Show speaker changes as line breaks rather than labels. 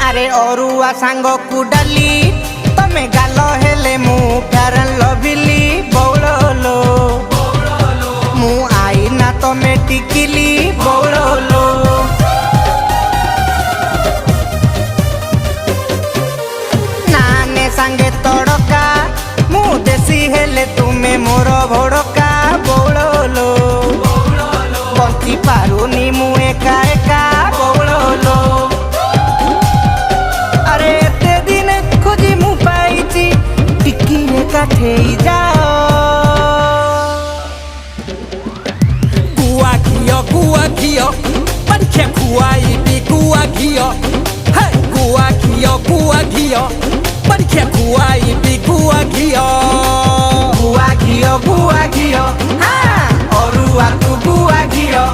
अरे अरुआ सांग को डाली तमे गाल हेले मु फेरन लभिली बौड़लो मु आई ना तमे टिकिली बौड़लो नाने सांगे तड़का मु देसी हेले तुमे मोर भड़का बौड़लो बंची पारुनी मु एका एका बौड़लो अरे एते दिन खोजी मु पाइची टिकी रे काठेई जाओ
गुआ घियो परीक्षे खुआई भी गुआ घियो है गुआ घियो परीक्षे खुआई भी गुआ घियो
हाँ अरुआ को गुआ घियो